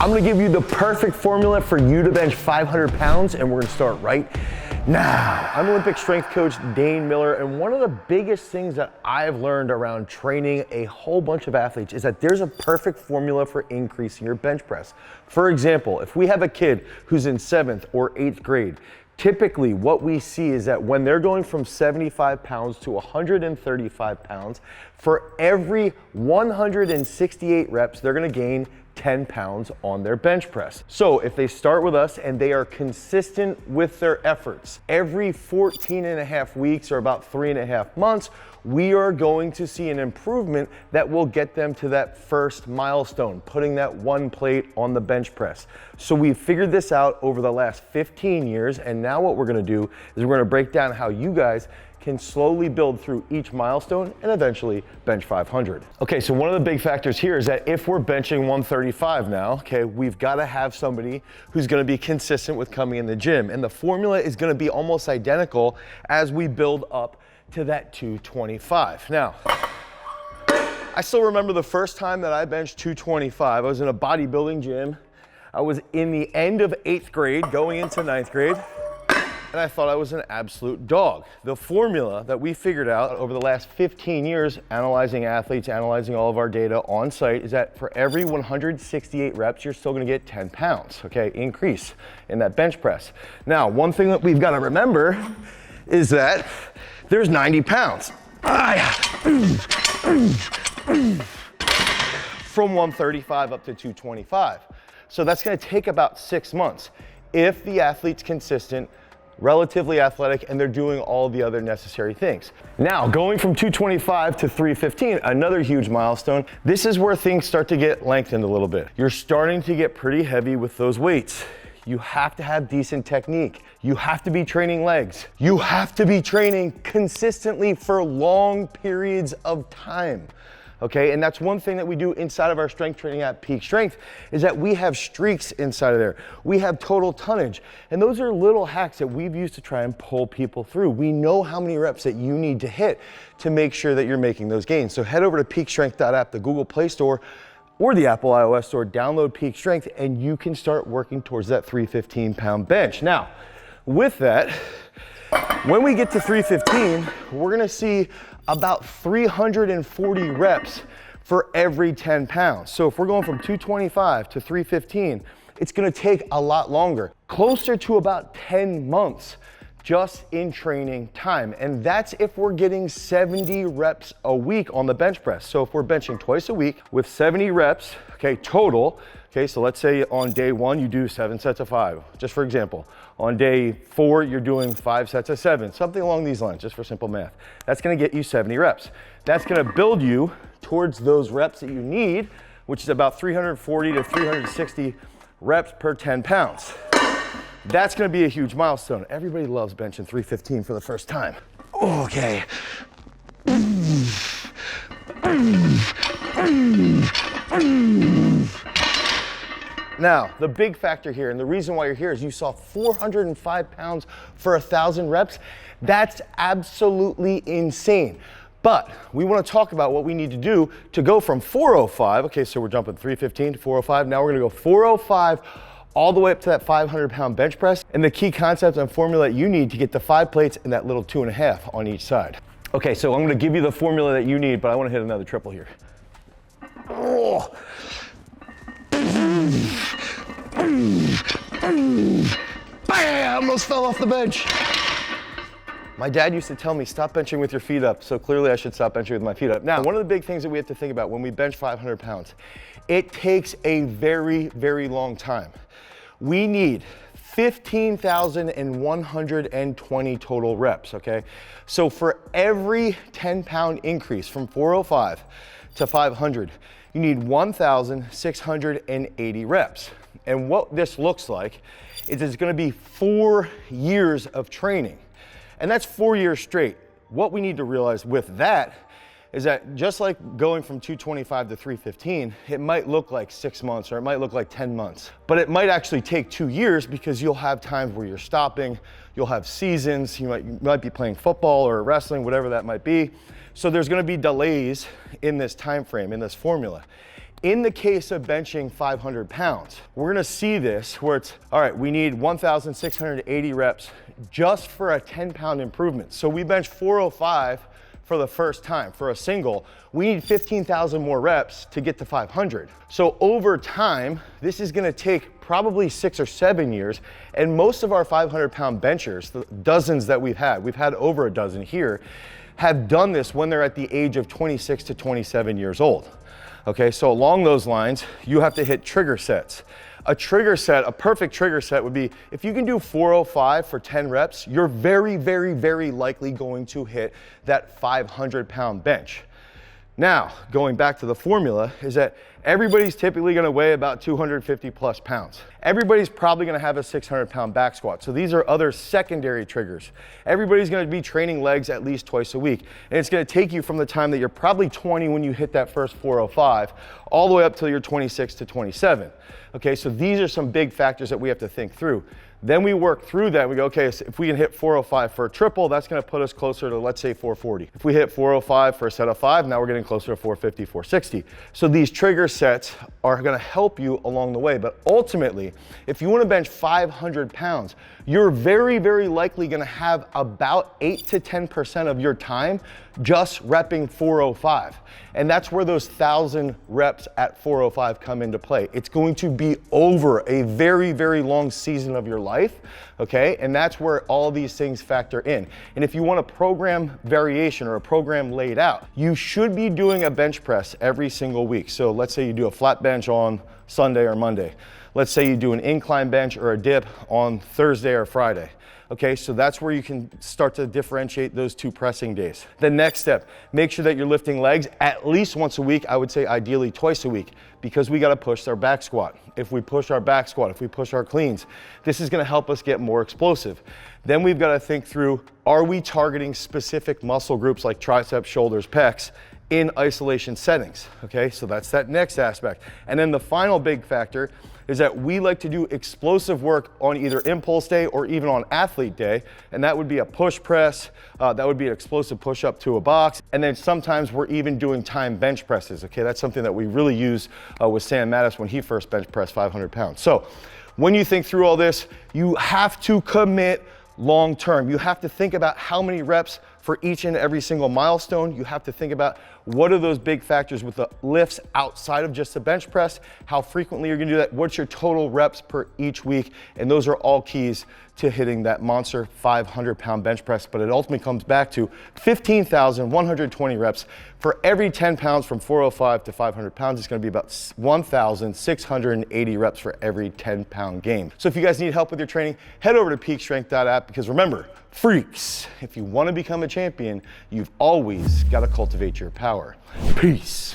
I'm gonna give you the perfect formula for you to bench 500 pounds, and we're gonna start right now. I'm Olympic strength coach Dane Miller, and one of the biggest things that I've learned around training a whole bunch of athletes is that there's a perfect formula for increasing your bench press. For example, if we have a kid who's in 7th or 8th grade, typically what we see is that when they're going from 75 pounds to 135 pounds, for every 168 reps, they're gonna gain 10 pounds on their bench press. So if they start with us and they are consistent with their efforts, every 14 and a half weeks or about 3.5 months, we are going to see an improvement that will get them to that first milestone, putting that 1 plate on the bench press. So we've figured this out over the last 15 years, and now what we're gonna do is we're gonna break down how you guys can slowly build through each milestone and eventually bench 500. Okay, so one of the big factors here is that if we're benching 135 now, okay, we've got to have somebody who's going to be consistent with coming in the gym. And the formula is going to be almost identical as we build up to that 225. Now, I still remember the first time that I benched 225. I was in a bodybuilding gym. I was in the end of 8th grade, going into 9th grade. And I thought I was an absolute dog. The formula that we figured out over the last 15 years, analyzing athletes, analyzing all of our data on site, is that for every 168 reps, you're still gonna get 10 pounds, okay, increase in that bench press. Now, one thing that we've gotta remember is that there's 90 pounds. From 135 up to 225. So that's gonna take about 6 months. If the athlete's consistent, relatively athletic, and they're doing all the other necessary things. Now, going from 225 to 315, another huge milestone, this is where things start to get lengthened a little bit. You're starting to get pretty heavy with those weights. You have to have decent technique. You have to be training legs. You have to be training consistently for long periods of time. Okay, and that's one thing that we do inside of our strength training at Peak Strength is that we have streaks inside of there. We have total tonnage, and those are little hacks that we've used to try and pull people through. We know how many reps that you need to hit to make sure that you're making those gains. So head over to peakstrength.app, the Google Play Store, or the Apple iOS Store, download Peak Strength, and you can start working towards that 315-pound bench. Now, with that, when we get to 315, we're gonna see about 340 reps for every 10 pounds. So if we're going from 225 to 315, it's gonna take a lot longer, closer to about 10 months just in training time. And that's if we're getting 70 reps a week on the bench press. So if we're benching twice a week with 70 reps, okay, total, okay, so let's say on day 1, you do 7 sets of 5, just for example. On day 4, you're doing 5 sets of 7, something along these lines, just for simple math. That's gonna get you 70 reps. That's gonna build you towards those reps that you need, which is about 340 to 360 reps per 10 pounds. That's gonna be a huge milestone. Everybody loves benching 315 for the first time. Okay. Now, the big factor here, and the reason why you're here, is you saw 405 pounds for 1,000 reps. That's absolutely insane. But we want to talk about what we need to do to go from 405, okay, so we're jumping 315 to 405. Now we're going to go 405 all the way up to that 500-pound bench press, and the key concept and formula that you need to get the 5 plates and that little 2.5 on each side. Okay, so I'm going to give you the formula that you need, but I want to hit another triple here. Oh. Bam! Almost fell off the bench. My dad used to tell me, stop benching with your feet up, so clearly I should stop benching with my feet up. Now, one of the big things that we have to think about when we bench 500 pounds, it takes a very, very long time. We need 15,120 total reps, okay? So for every 10-pound increase from 405 to 500, you need 1,680 reps. And what this looks like is it's gonna be 4 years of training. And that's 4 years straight. What we need to realize with that is that just like going from 225 to 315, it might look like 6 months or it might look like 10 months, but it might actually take 2 years because you'll have times where you're stopping, you'll have seasons, you might be playing football or wrestling, whatever that might be. So there's gonna be delays in this time frame, in this formula. In the case of benching 500 pounds, we're gonna see this where it's, all right, we need 1,680 reps just for a 10-pound improvement. So we bench 405 for the first time. For a single, we need 15,000 more reps to get to 500. So over time, this is gonna take probably 6 or 7 years, and most of our 500-pound benchers, the dozens that we've had over a dozen here, have done this when they're at the age of 26 to 27 years old. Okay, so along those lines, you have to hit trigger sets. A trigger set, a perfect trigger set would be, if you can do 405 for 10 reps, you're very, very, very likely going to hit that 500-pound bench. Now, going back to the formula, is that everybody's typically gonna weigh about 250 plus pounds. Everybody's probably gonna have a 600-pound back squat. So these are other secondary triggers. Everybody's gonna be training legs at least twice a week. And it's gonna take you from the time that you're probably 20 when you hit that first 405, all the way up till you're 26 to 27. Okay, so these are some big factors that we have to think through. Then we work through that. We go, okay, so if we can hit 405 for a triple, that's gonna put us closer to, let's say, 440. If we hit 405 for a set of 5, now we're getting closer to 450, 460. So these trigger sets are gonna help you along the way. But ultimately, if you wanna bench 500 pounds, you're very, very likely gonna have about 8 to 10% of your time just repping 405. And that's where those 1,000 reps at 405 come into play. It's going to be over a very, very long season of your life, okay? And that's where all these things factor in. And if you want a program variation or a program laid out, you should be doing a bench press every single week. So let's say you do a flat bench on Sunday or Monday. Let's say you do an incline bench or a dip on Thursday or Friday. Okay, so that's where you can start to differentiate those two pressing days. The next step, make sure that you're lifting legs at least once a week. I would say ideally twice a week, because we gotta push our back squat. If we push our back squat, if we push our cleans, this is gonna help us get more explosive. Then we've gotta think through, are we targeting specific muscle groups like triceps, shoulders, pecs in isolation settings? Okay, so that's that next aspect. And then the final big factor is that we like to do explosive work on either impulse day or even on athlete day, and that would be a push press, that would be an explosive push up to a box, and then sometimes we're even doing time bench presses, okay? That's something that we really use with Sam Mattis when he first bench pressed 500 pounds. So when you think through all this, you have to commit long term. You have to think about how many reps for each and every single milestone. You have to think about what are those big factors with the lifts outside of just the bench press, how frequently you're gonna do that, what's your total reps per each week, and those are all keys to hitting that monster 500-pound bench press. But it ultimately comes back to 15,120 reps. For every 10 pounds from 405 to 500 pounds, it's gonna be about 1,680 reps for every 10-pound gain. So if you guys need help with your training, head over to peakstrength.app, because remember, freaks, if you wanna become a champion, you've always gotta cultivate your power. Peace.